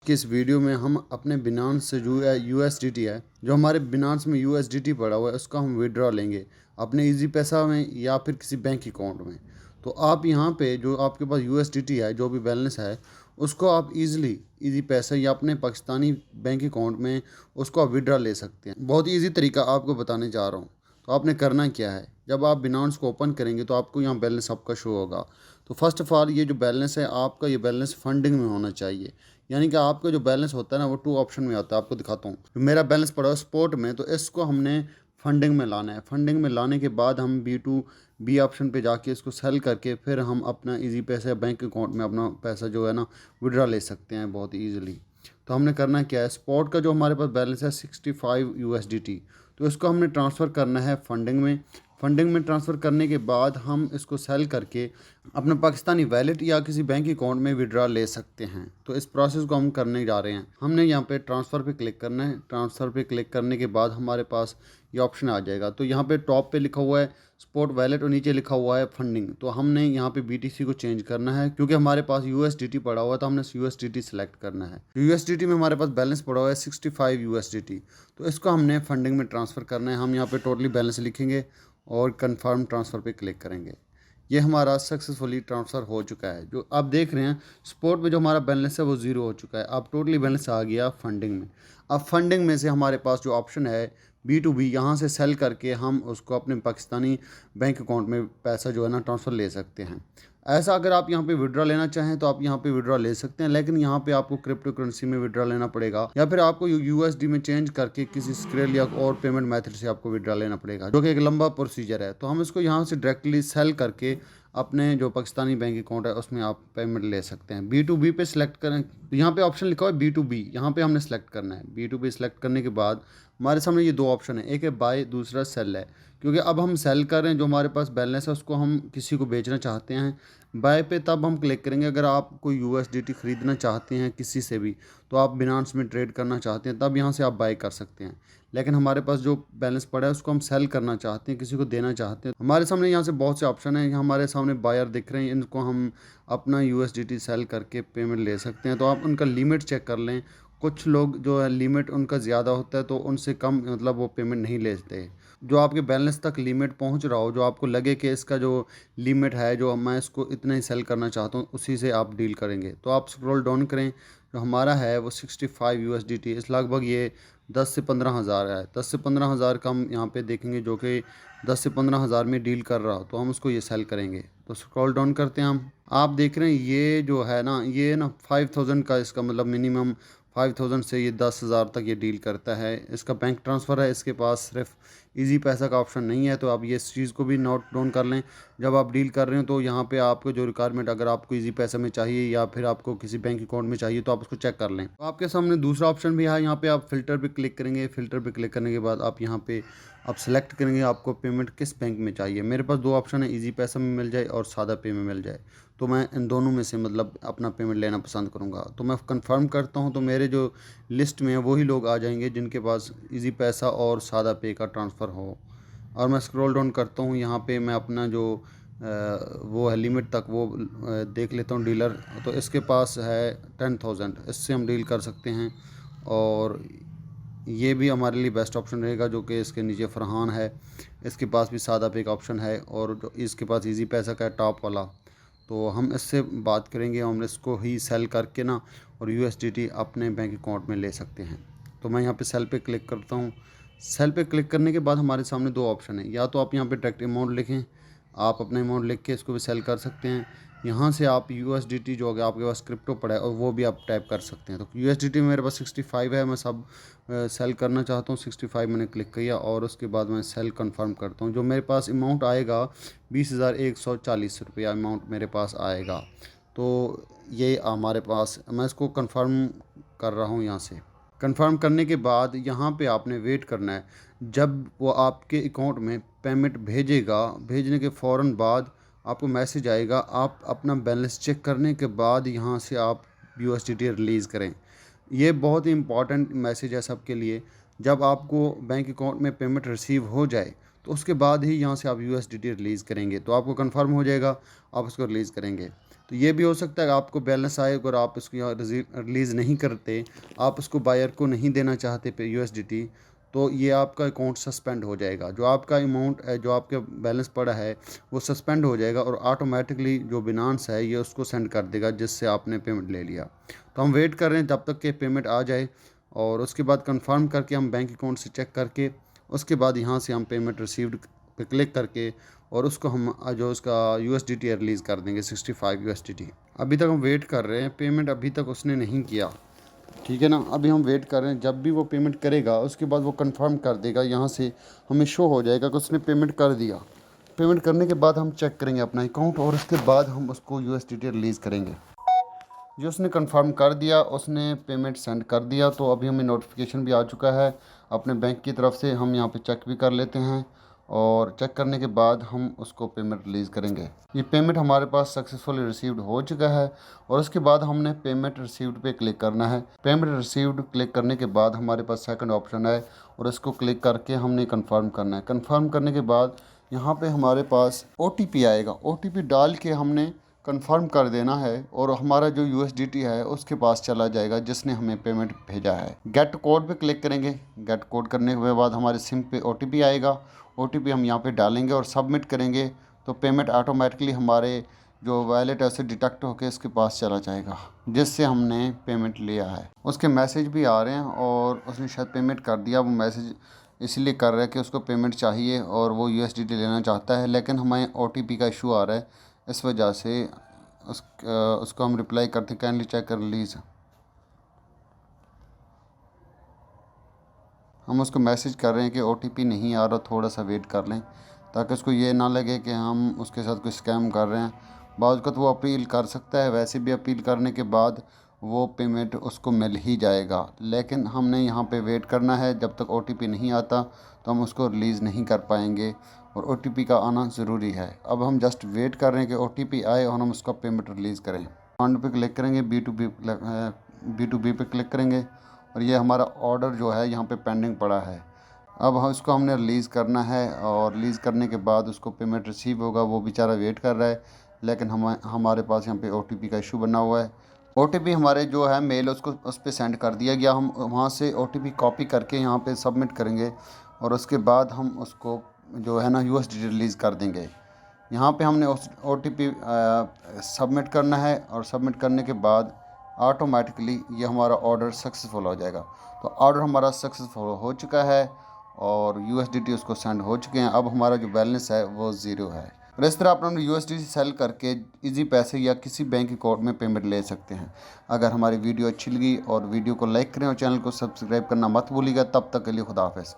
कि इस वीडियो में हम अपने बिनांस से जो यूएसडीटी है, जो हमारे बिनांस में यूएसडीटी पड़ा हुआ है, उसका हम विड्रॉ लेंगे अपने इजी पैसा में या फिर किसी बैंक अकाउंट में। तो आप यहाँ पे जो आपके पास यूएसडीटी है, जो भी बैलेंस है, उसको आप इजी पैसा या अपने पाकिस्तानी बैंक अकाउंट में उसको आप विड्रॉ ले सकते हैं। बहुत ईजी तरीका आपको बताने जा रहा हूँ। तो आपने करना क्या है, जब आप बिनांस को ओपन करेंगे तो आपको यहाँ बैलेंस आपका शो होगा। तो फर्स्ट ऑफ ऑल ये जो बैलेंस है आपका, ये बैलेंस फंडिंग में होना चाहिए। यानी कि आपका जो बैलेंस होता है ना, वो 2 ऑप्शन में आता है। आपको दिखाता हूँ, मेरा बैलेंस पड़ा है स्पोर्ट में, तो इसको हमने फंडिंग में लाना है। फंडिंग में लाने के बाद हम B2B ऑप्शन पे जाके इसको सेल करके फिर हम अपना इजी पैसे बैंक अकाउंट में अपना पैसा जो है ना विड्रॉ ले सकते हैं बहुत ईजिली। तो हमने करना क्या है, स्पॉट का जो हमारे पास बैलेंस है 65 यूएसडीटी, तो इसको हमने ट्रांसफ़र करना है फंडिंग में। फंडिंग में ट्रांसफ़र करने के बाद हम इसको सेल करके अपने पाकिस्तानी वैलेट या किसी बैंक अकाउंट में विड्रॉ ले सकते हैं। तो इस प्रोसेस को हम करने जा रहे हैं। हमने यहाँ पे ट्रांसफ़र पे क्लिक करना है। ट्रांसफ़र पे क्लिक करने के बाद हमारे पास ये ऑप्शन आ जाएगा। तो यहाँ पे टॉप पे लिखा हुआ है स्पॉट वैलेट और नीचे लिखा हुआ है फंडिंग। तो हमने यहाँ पे BTC को चेंज करना है, क्योंकि हमारे पास यूएसडीटी पड़ा हुआ है, तो हमने यूएसडीटी सेलेक्ट करना है। यूएसडीटी में हमारे पास बैलेंस पड़ा हुआ है 65 यूएसडीटी, तो इसको हमने फंडिंग में ट्रांसफ़र करना है। हम यहाँ पे टोटली बैलेंस लिखेंगे और कंफर्म ट्रांसफ़र पे क्लिक करेंगे। ये हमारा सक्सेसफुली ट्रांसफ़र हो चुका है। जो आप देख रहे हैं स्पॉट में जो हमारा बैलेंस है वो 0 हो चुका है। अब टोटली बैलेंस आ गया फंडिंग में। अब फंडिंग में से हमारे पास जो ऑप्शन है B2B, यहाँ से सेल करके हम उसको अपने पाकिस्तानी बैंक अकाउंट में पैसा जो है ना ट्रांसफ़र ले सकते हैं। ऐसा अगर आप यहाँ पे विड्रॉ लेना चाहें तो आप यहाँ पे विड्रॉ ले सकते हैं, लेकिन यहाँ पे आपको क्रिप्टो करेंसी में विड्रॉ लेना पड़ेगा, या फिर आपको यूएसडी में चेंज करके किसी स्क्रेल या और पेमेंट मेथड से आपको विड्रॉ लेना पड़ेगा, जो कि एक लंबा प्रोसीजर है। तो हम इसको यहाँ से डायरेक्टली सेल करके अपने जो पाकिस्तानी बैंक अकाउंट है उसमें आप पेमेंट ले सकते हैं। B2B पे सिलेक्ट करें, तो यहाँ पे ऑप्शन लिखा हुआ है B2B, यहाँ पे हमने सेलेक्ट करना है। B2B सेलेक्ट करने के बाद हमारे सामने ये 2 ऑप्शन है, एक है बाय, दूसरा सेल है। क्योंकि अब हम सेल कर रहे हैं, जो हमारे पास बैलेंस है उसको हम किसी को बेचना चाहते हैं। बाय पे तब हम क्लिक करेंगे अगर आप कोई यूएसडीटी ख़रीदना चाहते हैं किसी से भी, तो आप बिनांस में ट्रेड करना चाहते हैं, तब यहाँ से आप बाय कर सकते हैं। लेकिन हमारे पास जो बैलेंस पड़ा है उसको हम सेल करना चाहते हैं, किसी को देना चाहते हैं। हमारे सामने यहाँ से बहुत से ऑप्शन हैं। हमारे सामने बायर दिख रहे हैं, इनको हम अपना यूएसडीटी सेल करके पेमेंट ले सकते हैं। तो आप उनका लिमिट चेक कर लें। कुछ लोग जो है लिमिट उनका ज़्यादा होता है, तो उनसे कम मतलब वो पेमेंट नहीं लेते। जो आपके बैलेंस तक लिमिट पहुंच रहा हो, जो आपको लगे कि इसका जो लिमिट है, जो मैं इसको इतना ही सेल करना चाहता हूँ, उसी से आप डील करेंगे। तो आप स्क्रॉल डाउन करें, जो हमारा है वो 65 यूएसडीटी, इस लगभग ये 10 से 15 हज़ार है। 10 से 15 हज़ार का हम यहाँ पे देखेंगे, जो कि 10 से 15 हज़ार में डील कर रहा हो, तो हम उसको ये सेल करेंगे। तो स्क्रॉल डाउन करते हैं हम, आप देख रहे हैं ये जो है ना, ये ना 5000 का, इसका मतलब मिनिमम 5000 से ये 10,000 तक ये डील करता है। इसका बैंक ट्रांसफ़र है, इसके पास सिर्फ इजी पैसा का ऑप्शन नहीं है। तो आप ये इस चीज़ को भी नोट डाउन कर लें। जब आप डील कर रहे हो तो यहाँ पे आपको जो रिक्वायरमेंट, अगर आपको इजी पैसा में चाहिए या फिर आपको किसी बैंक अकाउंट में चाहिए, तो आप उसको चेक कर लें। तो आपके सामने दूसरा ऑप्शन भी है, यहाँ पे आप फ़िल्टर पे क्लिक करेंगे। फ़िल्टर पे क्लिक करने के बाद आप यहाँ पे आप सेलेक्ट करेंगे आपको पेमेंट किस बैंक में चाहिए। मेरे पास 2 ऑप्शन है, इजी पैसा में मिल जाए और सादा पे में मिल जाए। तो मैं इन दोनों में से मतलब अपना पेमेंट लेना पसंद करूँगा। तो मैं कंफर्म करता हूँ, तो मेरे जो लिस्ट में है वही लोग आ जाएंगे जिनके पास इजी पैसा और सादा पे का ट्रांसफ़र हो। और मैं स्क्रॉल डाउन करता हूँ, यहाँ पे मैं अपना जो वो है लिमिट तक वो देख लेता हूँ डीलर। तो इसके पास है 10,000, इससे हम डील कर सकते हैं। और ये भी हमारे लिए बेस्ट ऑप्शन रहेगा, जो कि इसके नीचे फरहान है, इसके पास भी सादा पे का ऑप्शन है, और जो इसके पास इजी पैसा का है टॉप वाला। तो हम इससे बात करेंगे, हम इसको ही सेल करके ना और यूएसडीटी अपने बैंक अकाउंट में ले सकते हैं। तो मैं यहाँ पे सेल पे क्लिक करता हूँ। सेल पे क्लिक करने के बाद हमारे सामने 2 ऑप्शन है, या तो आप यहाँ पे डायरेक्ट अमाउंट लिखें, आप अपना अमाउंट लिख के इसको भी सेल कर सकते हैं। यहाँ से आप यूएसडीटी जो है आपके पास क्रिप्टो पड़ा है और वो भी आप टाइप कर सकते हैं। तो यूएसडीटी में मेरे पास 65 है, मैं सब सेल करना चाहता हूँ। 65 मैंने क्लिक किया और उसके बाद मैं सेल कंफर्म करता हूँ। जो मेरे पास अमाउंट आएगा 20,140 रुपया अमाउंट मेरे पास आएगा। तो ये हमारे पास, मैं इसको कंफर्म कर रहा हूँ। यहाँ से कंफर्म करने के बाद यहाँ पे आपने वेट करना है। जब वो आपके अकाउंट में पेमेंट भेजेगा, भेजने के फ़ौरन बाद आपको मैसेज आएगा। आप अपना बैलेंस चेक करने के बाद यहाँ से आप यूएसडीटी रिलीज़ करें। ये बहुत ही इम्पॉर्टेंट मैसेज है सबके लिए। जब आपको बैंक अकाउंट में पेमेंट रिसीव हो जाए, तो उसके बाद ही यहाँ से आप यूएसडीटी रिलीज़ करेंगे। तो आपको कंफर्म हो जाएगा, आप उसको रिलीज़ करेंगे। तो ये भी हो सकता है आपको बैलेंस आए अगर आप इसको यहाँ रिलीज़ नहीं करते, आप उसको बायर को नहीं देना चाहते पे यूएसडीटी, तो ये आपका अकाउंट सस्पेंड हो जाएगा। जो आपका अमाउंट है, जो आपके बैलेंस पड़ा है, वो सस्पेंड हो जाएगा और ऑटोमेटिकली जो बिनांस है ये उसको सेंड कर देगा जिससे आपने पेमेंट ले लिया। तो हम वेट कर रहे हैं जब तक कि पेमेंट आ जाए, और उसके बाद कंफर्म करके हम बैंक अकाउंट से चेक करके उसके बाद यहाँ से हम पेमेंट रिसीव्ड पे क्लिक करके और उसको हम जो उसका यूएसडीटी रिलीज़ कर देंगे 65 यूएसडीटी। अभी तक हम वेट कर रहे हैं, पेमेंट अभी तक उसने नहीं किया, ठीक है ना। अभी हम वेट कर रहे हैं, जब भी वो पेमेंट करेगा उसके बाद वो कंफर्म कर देगा, यहाँ से हमें शो हो जाएगा कि उसने पेमेंट कर दिया। पेमेंट करने के बाद हम चेक करेंगे अपना अकाउंट और उसके बाद हम उसको यूएसडीटी रिलीज़ करेंगे। जो उसने कंफर्म कर दिया, उसने पेमेंट सेंड कर दिया, तो अभी हमें नोटिफिकेशन भी आ चुका है अपने बैंक की तरफ से। हम यहाँ पे चेक भी कर लेते हैं और चेक करने के बाद हम उसको पेमेंट रिलीज़ करेंगे। ये पेमेंट हमारे पास सक्सेसफुली रिसीव्ड हो चुका है और उसके बाद हमने पेमेंट रिसीव्ड पे क्लिक करना है। पेमेंट रिसीव्ड क्लिक करने के बाद हमारे पास सेकंड ऑप्शन है और इसको क्लिक करके हमने कंफर्म करना है। कंफर्म करने के बाद यहाँ पे हमारे पास OTP आएगा। OTP डाल के हमने कंफर्म कर देना है और हमारा जो यूएसडीटी है उसके पास चला जाएगा जिसने हमें पेमेंट भेजा है। गेट कोड पे क्लिक करेंगे। गेट कोड करने के बाद हमारे सिम पे OTP आएगा। OTP हम यहाँ पे डालेंगे और सबमिट करेंगे तो पेमेंट ऑटोमेटिकली हमारे जो वॉलेट है उसे डिटेक्ट होकर इसके पास चला जाएगा जिससे हमने पेमेंट लिया है। उसके मैसेज भी आ रहे हैं और उसने शायद पेमेंट कर दिया। वो मैसेज इसलिए कर रहा है कि उसको पेमेंट चाहिए और वो यूएसडीटी लेना चाहता है, लेकिन हमें OTP का इशू आ रहा है, इस वजह से उसको हम रिप्लाई करते कैनली चेक कर रिलीज़। हम उसको मैसेज कर रहे हैं कि OTP नहीं आ रहा, थोड़ा सा वेट कर लें ताकि उसको ये ना लगे कि हम उसके साथ कोई स्कैम कर रहे हैं। बाद वक़्त वो अपील कर सकता है, वैसे भी अपील करने के बाद वो पेमेंट उसको मिल ही जाएगा, लेकिन हमने यहाँ पे वेट करना है। जब तक OTP नहीं आता तो हम उसको रिलीज़ नहीं कर पाएंगे और OTP का आना ज़रूरी है। अब हम जस्ट वेट कर रहे हैं कि OTP आए और हम उसका पेमेंट रिलीज़ करें। फंड पे क्लिक करेंगे, B2B पे क्लिक करेंगे और ये हमारा ऑर्डर जो है यहाँ पे पेंडिंग पड़ा है। अब हम इसको हमने रिलीज़ करना है और रिलीज़ करने के बाद उसको पेमेंट रिसीव होगा। वो बेचारा वेट कर रहा है, लेकिन हमारे पास यहाँ पे OTP का इशू बना हुआ है। OTP हमारे जो है मेल उसको उस पर सेंड कर दिया गया। हम वहाँ से OTP कॉपी करके यहाँ पे सबमिट करेंगे और उसके बाद हम उसको जो है ना यूएसडीटी रिलीज़ कर देंगे। यहाँ पे हमने OTP सबमिट करना है और सबमिट करने के बाद ऑटोमेटिकली ये हमारा ऑर्डर सक्सेसफुल हो जाएगा। तो ऑर्डर हमारा सक्सेसफुल हो चुका है और यूएसडीटी उसको सेंड हो चुके हैं। अब हमारा जो बैलेंस है वो 0 है। और इस तरह अपना यूएसडीटी सेल करके इजी पैसे या किसी बैंक अकाउंट में पेमेंट ले सकते हैं। अगर हमारी वीडियो अच्छी लगी और वीडियो को लाइक करें और चैनल को सब्सक्राइब करना मत भूलिएगा। तब तक के लिए खुदा हाफिज़।